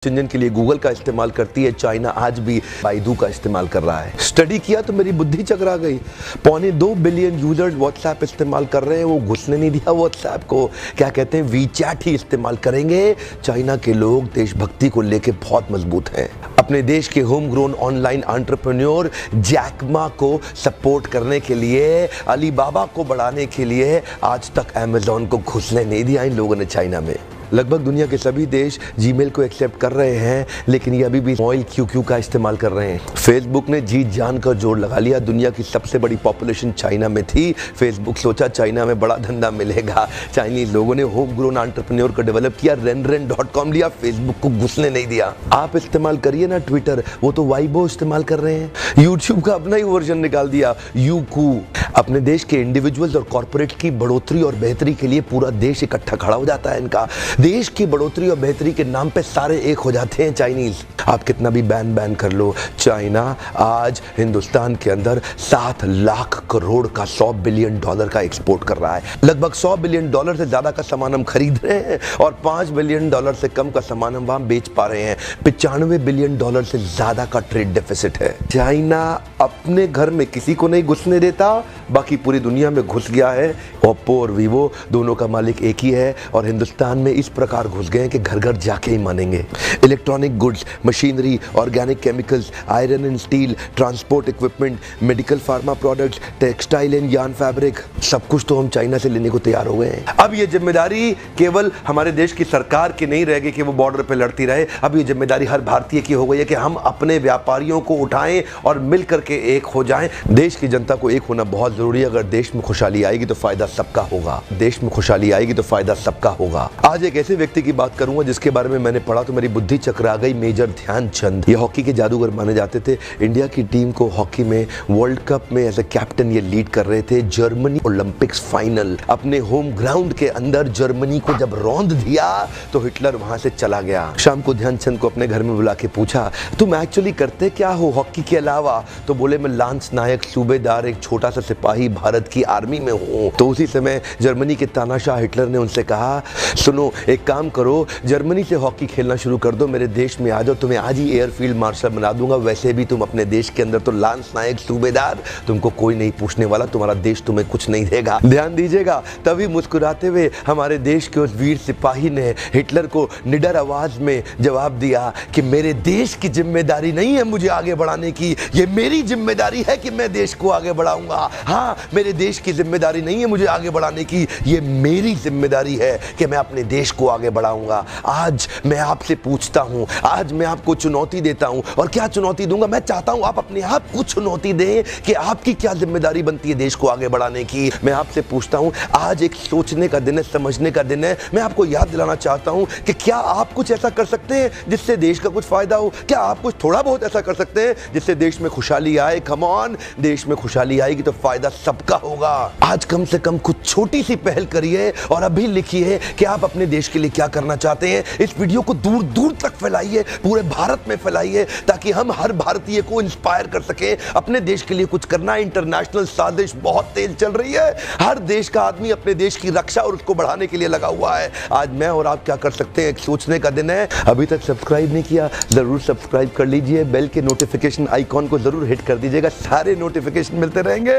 Engine के लिए Google का इस्तेमाल करती है, चाइना आज भी बाइडू का इस्तेमाल कर रहा है। स्टडी किया तो मेरी बुद्धि चकरा गई। 2.25 बिलियन यूजर्स व्हाट्सएप इस्तेमाल कर रहे हैं, वो घुसने नहीं दिया व्हाट्सएप को। क्या कहते हैं, वीचैट ही इस्तेमाल करेंगे। चाइना के लोग देशभक्ति को लेके बहुत मजबूत हैं। अपने देश के home grown online entrepreneur Jack Ma को सपोर्ट करने के लिए, अलीबाबा को बढ़ाने के लिए आज तक अमेजॉन को घुसने नहीं दिया इन लोगों ने चाइना में। लगभग दुनिया के सभी देश जीमेल को एक्सेप्ट कर रहे हैं, लेकिन ये अभी भी ऑयल क्यू का इस्तेमाल कर रहे हैं। फेसबुक ने जीत जान कर जोर लगा लिया। दुनिया की सबसे बड़ी पॉपुलेशन चाइना में थी। फेसबुक सोचा चाइना में बड़ा धंधा मिलेगा। चाइनीज लोगों ने होम ग्रोन एंटरप्रेन्योर को डेवलप किया, renren.com लिया, फेसबुक को घुसने नहीं दिया। आप इस्तेमाल करिए ना ट्विटर, वो तो वाइबो इस्तेमाल कर रहे हैं। यूट्यूब का अपना ही वर्जन निकाल दिया, यूकू। अपने देश के इंडिविजुअल्स और कॉर्पोरेट की बढ़ोतरी और बेहतरी के लिए पूरा देश इकट्ठा खड़ा हो जाता है इनका। देश की बढ़ोतरी और बेहतरी के नाम पे सारे एक हो जाते हैं चाइनीज। आप कितना भी बैन कर लो, चाइना आज हिंदुस्तान के अंदर 7 लाख करोड़ का $100 बिलियन का एक्सपोर्ट कर रहा है। लगभग $100 बिलियन से ज्यादा का सामान हम खरीद रहे हैं और $5 बिलियन से कम का सामान हम वहां बेच पा रहे हैं। $95 बिलियन से ज्यादा का ट्रेड डेफिसिट है। चाइना अपने घर में किसी को नहीं घुसने देता, बाकी पूरी दुनिया में घुस गया है। ओप्पो और वीवो दोनों का मालिक एक ही है और हिंदुस्तान में इस प्रकार घुस गए हैं कि घर घर जाके ही मानेंगे। Electronic goods, machinery, organic chemicals, iron and steel, transport equipment, medical pharma products, textile and yarn fabric, सब कुछ तो हम चाइना से लेने को तैयार हो गए हैं। अब ये जिम्मेदारी केवल हमारे देश की सरकार की नहीं रहेगी कि वो बॉर्डर पे लड़ती रहे। अब ये जिम्मेदारी हर भारतीय की हो गई है कि हम अपने व्यापारियों को उठाएं और मिल करके एक हो जाएं। देश की जनता को एक होना बहुत जरूरी है। अगर देश में खुशहाली आएगी तो फायदा सबका होगा। देश में खुशहाली आएगी तो फायदा सबका होगा। आज एक ऐसे व्यक्ति की बात करूंगा जिसके बारे में मैंने पढ़ा तो मेरी बुद्धि चकरा गई। मेजर ध्यानचंद, ये हॉकी के जादूगर माने जाते थे। इंडिया की टीम को हॉकी में वर्ल्ड कप में एज ए कैप्टन ये लीड कर रहे थे। जर्मनी ओलंपिक्स फाइनल अपने होम ग्राउंड के अंदर जर्मनी को जब रौंद दिया तो हिटलर वहां से चला गया। शाम को ध्यानचंद को अपने घर में बुला के पूछा, तुम एक्चुअली करते क्या हो हॉकी के अलावा? तो बोले, मैं लांस नायक सूबेदार, एक छोटा सा सिपाही भारत की आर्मी में हूँ। तो उसी समय जर्मनी के तानाशाह हिटलर ने उनसे कहा, सुनो एक काम करो, जर्मनी से हॉकी खेलना शुरू कर दो, मेरे देश में आ जाओ, तुम्हें आज ही एयरफील्ड मार्शल बना दूंगा। वैसे भी तुम अपने देश के अंदर तो लांस नायक सूबेदार, तुमको कोई नहीं पूछने वाला, तुम्हारा देश तुम्हें कुछ नहीं देगा। ध्यान दीजिएगा। तभी मुस्कुराते हुए हमारे देश के उस वीर सिपाही ने हिटलर को निडर आवाज में जवाब दिया कि मेरे देश की जिम्मेदारी नहीं है मुझे आगे बढ़ाने की, ये मेरी जिम्मेदारी है कि मैं देश को आगे बढ़ाऊंगा। हाँ, मेरे देश की जिम्मेदारी नहीं है मुझे आगे बढ़ाने की, ये मेरी जिम्मेदारी है कि मैं अपने देश को आगे बढ़ाऊंगा। आज मैं आपसे पूछता हूं, आज मैं आपको चुनौती देता हूं। और क्या चुनौती दूंगा? मैं चाहता हूं आप अपने आप को चुनौती दें कि आपकी क्या जिम्मेदारी बनती है देश को आगे बढ़ाने की। मैं आपसे पूछता हूं, आज एक सोचने का दिन है, समझने का दिन है। मैं आपको याद दिलाना चाहता हूं कि क्या आप कुछ ऐसा कर सकते हैं जिससे देश का कुछ फायदा हो? क्या आप कुछ थोड़ा बहुत ऐसा कर सकते हैं जिससे देश में खुशहाली आए? कम ऑन, देश में खुशहाली आएगी तो फायदा सबका होगा। आज कम से कम कुछ छोटी सी पहल करिए और अभी लिखिए कि आप अपने देश के लिए क्या करना चाहते हैं। इस वीडियो को दूर दूर तक फैलाइए, पूरे भारत में फैलाइए, ताकि हम हर भारतीय को इंस्पायर कर सके अपने देश के लिए कुछ करना। इंटरनेशनल साजिश बहुत तेज चल रही है। हर देश का आदमी अपने देश की रक्षा और उसको बढ़ाने के लिए लगा हुआ है। आज मैं और आप क्या कर सकते हैं, एक सोचने का दिन है। अभी तक सब्सक्राइब नहीं किया, जरूर सब्सक्राइब कर लीजिए। बेल के नोटिफिकेशन आइकॉन को जरूर हिट कर दीजिएगा, सारे नोटिफिकेशन मिलते रहेंगे।